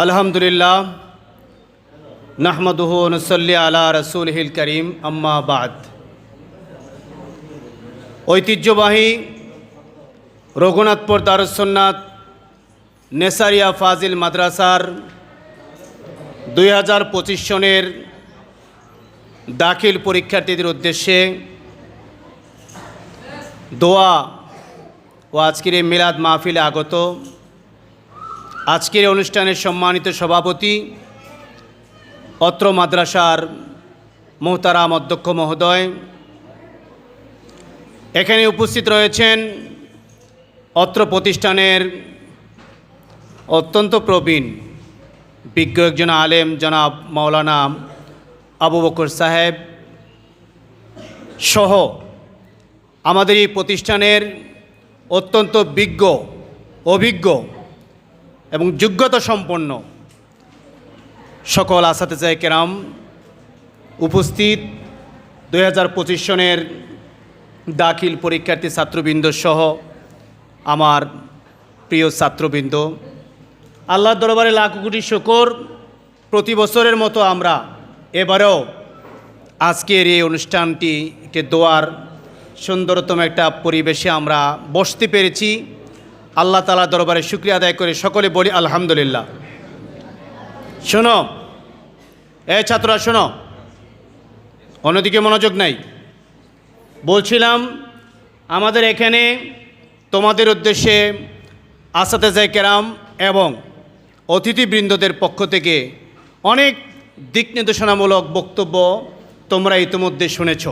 আলহামদুলিল্লাহ নাহমাদুহু ওয়া নুসাল্লি আলা রাসূলিহিল কারীম আম্মা বাদ। ঐতিহ্যবাহী রঘুনাথপুর দারুস সুন্নাত নেসারিয়া ফাজিল মাদ্রাসার 2025 সনের দাখিল পরীক্ষার্থীদের উদ্দেশ্যে দোয়া ও আজকের এই মিলাদ মাহফিলে আগত আজকের অনুষ্ঠানের সম্মানিত সভাপতি অত্র মাদ্রাসার মোহতারাম অধ্যক্ষ মহোদয়, এখানে উপস্থিত রয়েছেন অত্র প্রতিষ্ঠানের অত্যন্ত প্রবীণ বিজ্ঞ একজন আলেম জনাব মাওলানা আবু বকর সাহেব সহ আমাদের এই প্রতিষ্ঠানের অত্যন্ত বিজ্ঞ, অভিজ্ঞ এবং যোগ্যতা সম্পন্ন সকল আসাতেজায়ে কেরাম উপস্থিত 2025 সনের দাখিল পরীক্ষার্থী ছাত্রবৃন্দ সহ আমার প্রিয় ছাত্রবৃন্দ, আল্লাহর দরবারে লাখ কোটি শুকর। প্রতি বছরের মতো আমরা এবারেও আজকের এই অনুষ্ঠানটিকে দোয়ার সুন্দরতম একটা পরিবেশে আমরা বসতে পেরেছি। আল্লাহ তাআলার দরবারে শুকরিয়া আদায় করে সকলে বলি আলহামদুলিল্লাহ। শোনো এই ছাত্ররা, শোনো, অন্যদিকে মনোযোগ নাই। বলছিলাম আমাদের এখানে তোমাদের উদ্দেশ্যে আসাতেজায়ে কেরাম এবং অতিথিবৃন্দদের পক্ষ থেকে অনেক দিক নির্দেশনামূলক বক্তব্য তোমরা ইতিমধ্যে শুনেছ।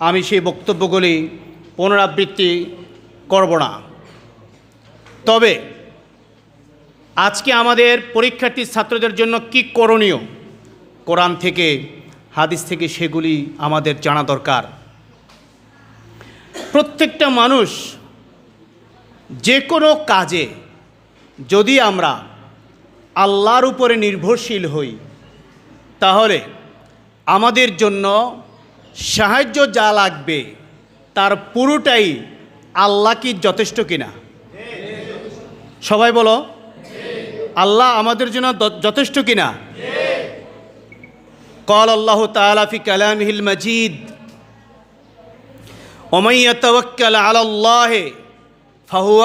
আমি সেই বক্তব্যগুলি পুনরাবৃত্তি করব না। তবে আজকে আমাদের পরীক্ষার্থী ছাত্রদের জন্য কি করণীয়, কোরআন থেকে হাদিস থেকে সেগুলি আমাদের জানা দরকার। প্রত্যেকটা মানুষ যে কোনো কাজে যদি আমরা আল্লাহর উপরে নির্ভরশীল হই, তাহলে আমাদের জন্য সাহায্য যা লাগবে তার পুরোটাই আল্লাহ কি যথেষ্ট কিনা? সবাই বলো, আল্লাহ আমাদের জন্য যথেষ্ট কিনা? قال الله تعالى في كلامه المجيد ومن يتوكل على الله فهو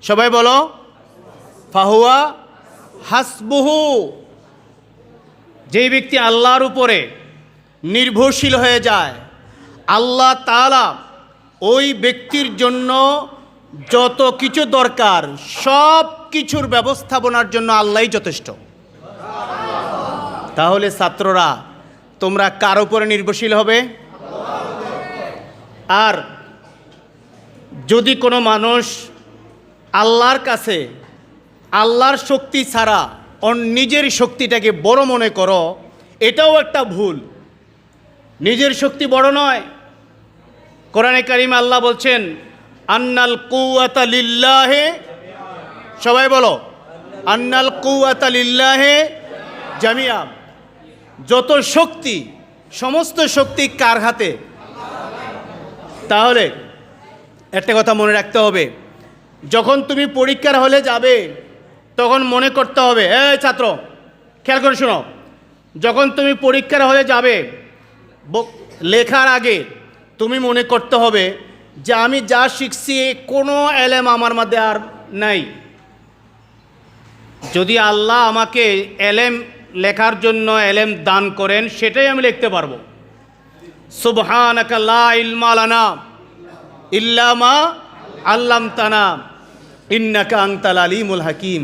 সবাই বলো فهو حسبه। যে ব্যক্তি আল্লাহর উপরে নির্ভরশীল হয়ে যায়, আল্লাহ তাআলা ওই ব্যক্তির জন্য যত কিছু দরকার সব কিছুর ব্যবস্থাপনার জন্য আল্লাহই যথেষ্ট। তাহলে ছাত্ররা, তোমরা কার উপরে নির্ভরশীল হবে? আর যদি কোনো মানুষ আল্লাহর কাছে আল্লাহর শক্তি ছাড়া নিজের শক্তিটাকে বড় মনে করো, এটাও একটা ভুল। নিজের শক্তি বড় নয়। কোরআনে কারিমে আল্লাহ বলছেন আন্নাল কুওয়াতা লিল্লাহি, সবাই বলো আন্নাল কুওয়াতা লিল্লাহি জামিআ। যত শক্তি, সমস্ত শক্তি কার হাতে? তাহলে একটা কথা মনে রাখতে হবে, যখন তুমি পরীক্ষার হলে যাবে তখন মনে করতে হবে, এই ছাত্র খেয়াল করে শোনো, যখন তুমি পরীক্ষার হলে যাবে লেখার আগে তুমি মনে করতে হবে যে আমি যা শিখছি কোনো এলেম আমার মধ্যে আর নাই। যদি আল্লাহ আমাকে এলেম লেখার জন্য এলেম দান করেন, সেটাই আমি লিখতে পারবো। সুবহানাকা লা ইলমা লানা ইল্লা মা আল্লামতানা ইন্নাকা আনতাল আলিমুল হাকিম।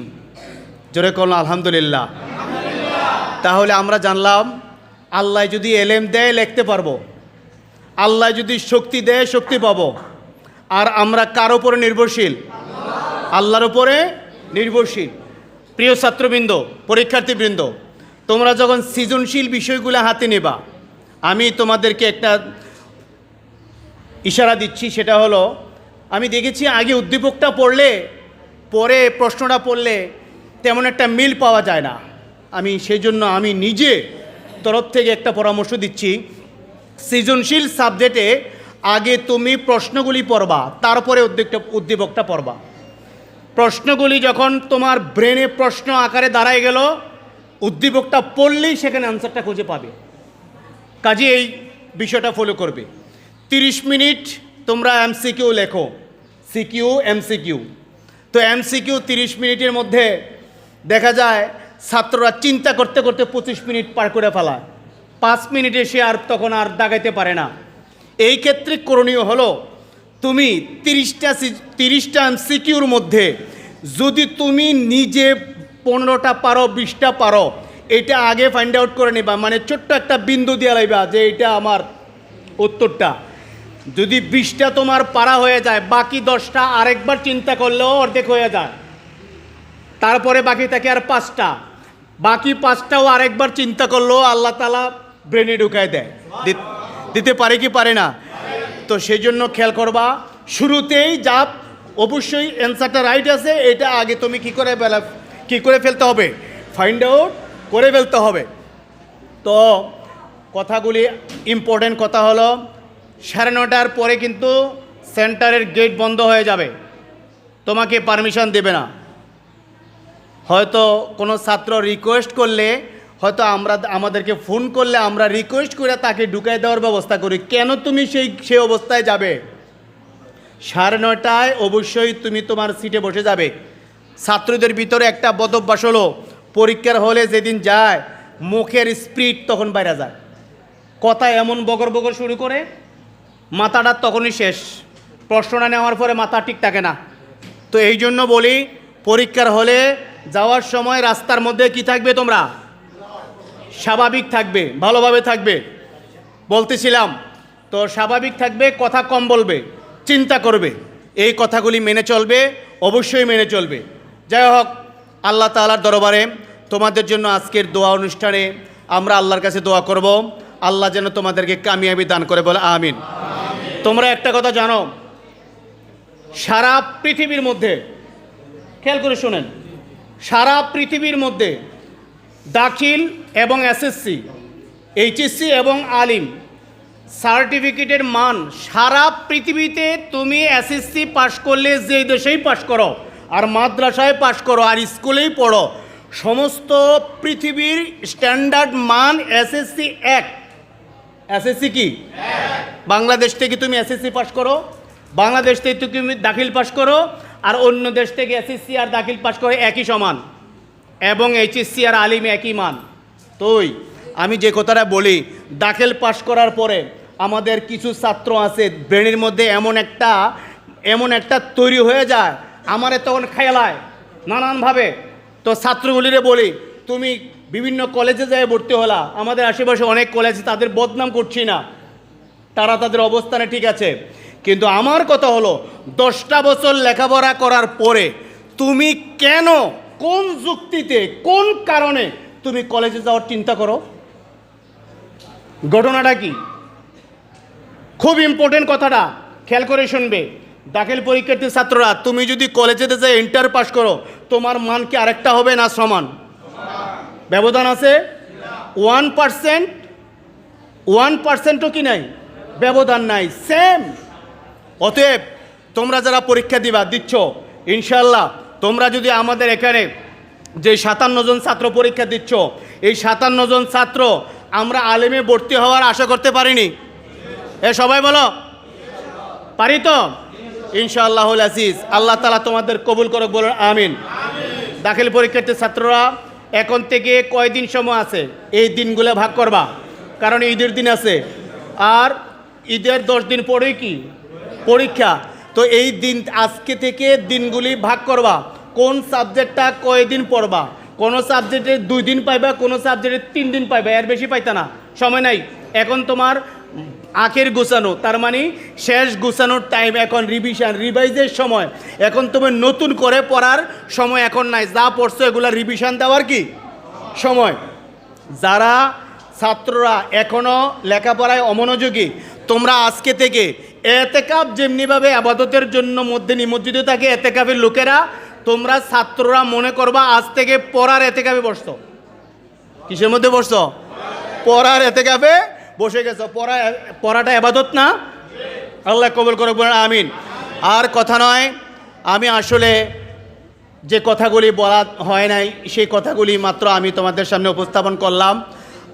জোরে বলুন আলহামদুলিল্লাহ। তাহলে আমরা জানলাম আল্লাহ যদি এলেম দেয় লিখতে পারবো, আল্লাহ যদি শক্তি দেয় শক্তি পাবো। আর আমরা কার উপরে নির্ভরশীল? আল্লাহর উপরে নির্ভরশীল। প্রিয় ছাত্রবৃন্দ, পরীক্ষার্থীবৃন্দ, তোমরা যখন সৃজনশীল বিষয়গুলো হাতে নেবা, আমি তোমাদেরকে একটা ইশারা দিচ্ছি। সেটা হলো, আমি দেখেছি আগে উদ্দীপকটা পড়লে পরে প্রশ্নটা পড়লে তেমন একটা মিল পাওয়া যায় না। আমি সেই জন্য আমি নিজে তরফ থেকে একটা পরামর্শ দিচ্ছি, সৃজনশীল সাবজেক্টে আগে তুমি প্রশ্নগুলি পড়বা, তারপরে উদ্দীপকটা পড়বা। প্রশ্নগুলি যখন তোমার ব্রেনে প্রশ্ন আকারে দাঁড়ায় গেল, উদ্দীপকটা পড়লেই সেখানে আনসারটা খুঁজে পাবে। কাজে এই বিষয়টা ফলো করবে। 30 মিনিট তোমরা এমসিকিউ লেখো, সিকিউ এমসিকিউ। তো এমসিকিউ 30 মিনিটের মধ্যে দেখা যায় ছাত্ররা চিন্তা করতে করতে 25 মিনিট পার করে ফেলায়। 5 মিনিটে সে আর তখন আর দাগাইতে পারে না। এই ক্ষেত্রে করণীয় হলো, তুমি 30টা এমসিকিউর মধ্যে যদি তুমি নিজে 15টা পারো, 20টা পারো, এটা আগে ফাইন্ড আউট করে নেবা, মানে ছোট্ট একটা বিন্দু দিয়ে লাইবা যে এটা আমার উত্তরটা। যদি 20টা তোমার পারা হয়ে যায়, বাকি 10টা আরেকবার চিন্তা করলেও অর্ধেক হয়ে যায়। তারপরে বাকি থাকে আর 5টা, বাকি 5টাও আরেকবার চিন্তা করলেও আল্লাহ তাআলা ব্রেনে ঢুকায় দেয়। দিতে পারে কি পারে না? তো সেই জন্য খেয়াল করবা, শুরুতেই যা অবশ্যই অ্যান্সারটা রাইট আছে, এটা আগে তুমি কি করে ফেলতে হবে, ফাইন্ড আউট করে ফেলতে হবে। তো কথাগুলি ইম্পর্টেন্ট কথা হলো, 9:30টার পরে কিন্তু সেন্টারের গেট বন্ধ হয়ে যাবে, তোমাকে পারমিশন দেবে না। হয়তো কোনো ছাত্র রিকোয়েস্ট করলে, হয়তো আমাদেরকে ফোন করলে আমরা রিকোয়েস্ট করে তাকে ঢুকাই দেওয়ার ব্যবস্থা করি। কেন তুমি সেই অবস্থায় যাবে? 9:30টায় অবশ্যই তুমি তোমার সিটে বসে যাবে। ছাত্রদের ভিতরে একটা বদ অভ্যাস হলো, পরীক্ষার হলে যেদিন যায় মুখের স্পিড তখন বাইরে যায়, কথা এমন বগর বগর শুরু করে, মাথাটা তখনই শেষ, প্রশ্নটা নেওয়ার পরে মাথা ঠিক থাকে না। তো এই জন্য বলি, পরীক্ষার হলে যাওয়ার সময় রাস্তার মধ্যে কি থাকবে, তোমরা স্বাভাবিক থাকবে, ভালোভাবে থাকবে। বলতেছিলাম তো স্বাভাবিক থাকবে, কথা কম বলবে, চিন্তা করবে, এই কথাগুলি মেনে চলবে, অবশ্যই মেনে চলবে। যাই হোক, আল্লাহ তাআলার দরবারে তোমাদের জন্য আজকের দোয়া অনুষ্ঠানে আমরা আল্লাহর কাছে দোয়া করব, আল্লাহ যেন তোমাদেরকে কামিয়াবি দান করে, বলে আমিন। তোমরা একটা কথা জানো, সারা পৃথিবীর মধ্যে, খেয়াল করে শোনেন, সারা পৃথিবীর মধ্যে দাখিল এবং এসএসসি, এইচএসসি এবং আলিম সার্টিফিকেটের মান সারা পৃথিবীতে, তুমি এসএসসি পাশ করলে যে দেশেই পাশ করো, আর মাদ্রাসায় পাশ করো, আর স্কুলেই পড়ো, সমস্ত পৃথিবীর স্ট্যান্ডার্ড মান এসএসসি এক। এসএসসি কি? বাংলাদেশ থেকে তুমি এসএসসি পাশ করো, বাংলাদেশ থেকে তুমি দাখিল পাশ করো, আর অন্য দেশ থেকে এসএসসি আর দাখিল পাশ করে একই সমান, এবং এইচএসসি আর আলিম একই মান। তোই আমি যে কথাটা বলি, দাখিল পাশ করার পরে আমাদের কিছু ছাত্র আছে ব্রেনের মধ্যে এমন একটা তৈরি হয়ে যায়, আমারে তখন খেলায় নানানভাবে। তো ছাত্রগুলিরে বলি, তুমি বিভিন্ন কলেজে যায় ভর্তি হলা, আমাদের আশেপাশে অনেক কলেজ, তাদের বদনাম করছি না, তারা তাদের অবস্থানে ঠিক আছে, কিন্তু আমার কথা হলো 10টা বছর লেখাপড়া করার পরে তুমি কেন, কোন যুক্তিতে, কোন কারণে তুমি কলেজে যাওয়ার চিন্তা করো? ঘটনাটা কি? খুব ইম্পর্টেন্ট কথাটা খেয়াল করে শুনবে। দাখিল পরীক্ষার্থী ছাত্ররা, তুমি যদি কলেজে যাই ইন্টার পাস করো, তোমার মান কি আরেকটা হবে না সমান? ব্যবধান আছে 1%, 1%ও কি নাই, ব্যবধান নাই, সেম। অতএব তোমরা যারা পরীক্ষা দিচ্ছ, ইনশাল্লাহ তোমরা যদি আমাদের এখানে যে 57 জন ছাত্র পরীক্ষা দিচ্ছ, এই 57 জন ছাত্র আমরা আলেমে ভর্তি হওয়ার আশা করতে পারিনি? সবাই বলো, পারি তো? ইনশাআল্লাহুল আজিজ, আল্লাহ তাআলা তোমাদের কবুল করুক, বলুন আমিন। দাখিল পরীক্ষার্থী ছাত্ররা, এখন থেকে কয়দিন সময় আছে, এই দিনগুলো ভাগ করবা, কারণ ঈদের দিন আছে, আর ঈদের 10 দিন পরেই কি পরীক্ষা। তো এই দিন, আজকে থেকে দিনগুলি ভাগ করবা, কোন সাবজেক্টটা কয়দিন পড়বা। কোনো সাবজেক্টে 2 দিন পাইবা, কোনো সাবজেক্টে 3 দিন পাইবা, এর বেশি পাইতা না, সময় নাই। এখন তোমার আখের গুছানো, তার মানে শেষ গুছানোর টাইম, এখন রিভাইজের সময়, এখন তুমি নতুন করে পড়ার সময় এখন নাই, যা পড়ছো এগুলা রিভিশন দেওয়ার কি সময়। যারা ছাত্ররা এখনও লেখাপড়ায় অমনোযোগী, তোমরা আজকে থেকে এতেকাফ যেমনিভাবে আবাদতের জন্য মধ্যে নিমজ্জিত থাকে এতেকাফের লোকেরা, তোমরা ছাত্ররা মনে করবা আজ থেকে পড়ার এতেকাফে বসছো। কিসের মধ্যে বসছো? পড়ার এতেকাফে বসে গেছো। পড়াটা ইবাদত না? আল্লাহ কবুল করুক, বলেন আমিন। আর কথা নয়, আমি আসলে যে কথাগুলি বলা হয় নাই সেই কথাগুলি মাত্র আমি তোমাদের সামনে উপস্থাপন করলাম।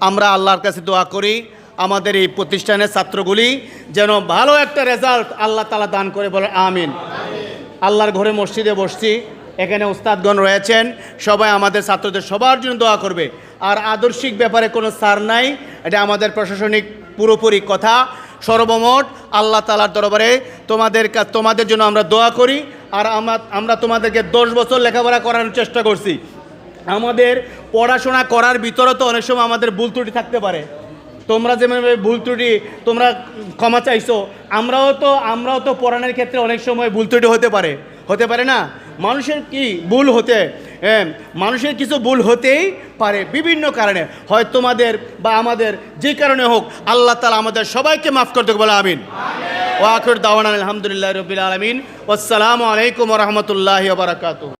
আমরা আল্লাহর কাছে দোয়া করি আমাদের এই প্রতিষ্ঠানের ছাত্রগুলি যেন ভালো একটা রেজাল্ট আল্লাহ তাআলা দান করে, বলে আমিন। আল্লাহর ঘরে মসজিদে বসছি, এখানে উস্তাদগণ রয়েছেন, সবাই আমাদের ছাত্রদের সবার জন্য দোয়া করবে। আর আদর্শিক ব্যাপারে কোনো সার নাই, এটা আমাদের প্রশাসনিক পুরোপুরি কথা। সর্বমোট আল্লাহ তাআলার দরবারে তোমাদের জন্য আমরা দোয়া করি। আর আমরা তোমাদেরকে 10 বছর লেখাপড়া করানোর চেষ্টা করছি। আমাদের পড়াশোনা করার ভিতরে তো অনেক সময় আমাদের ভুল ত্রুটি থাকতে পারে। তোমরা যেভাবে ভুল ত্রুটি তোমরা ক্ষমা চাইছো, আমরাও তো পড়ানোর ক্ষেত্রে অনেক সময় ভুল ত্রুটি হতে পারে না? মানুষের মানুষের কিছু ভুল হতেই পারে বিভিন্ন কারণে, হয় তোমাদের বা আমাদের, যে কারণে হোক আল্লাহ তাআলা আমাদের সবাইকে মাফ করতে বলে আমিন। ওয়া আখির দাওয়ানা আলহামদুলিল্লাহি রাব্বিল আলামিন। আসসালামু আলাইকুম ওয়া রাহমাতুল্লাহি ওয়া বারাকাতুহু।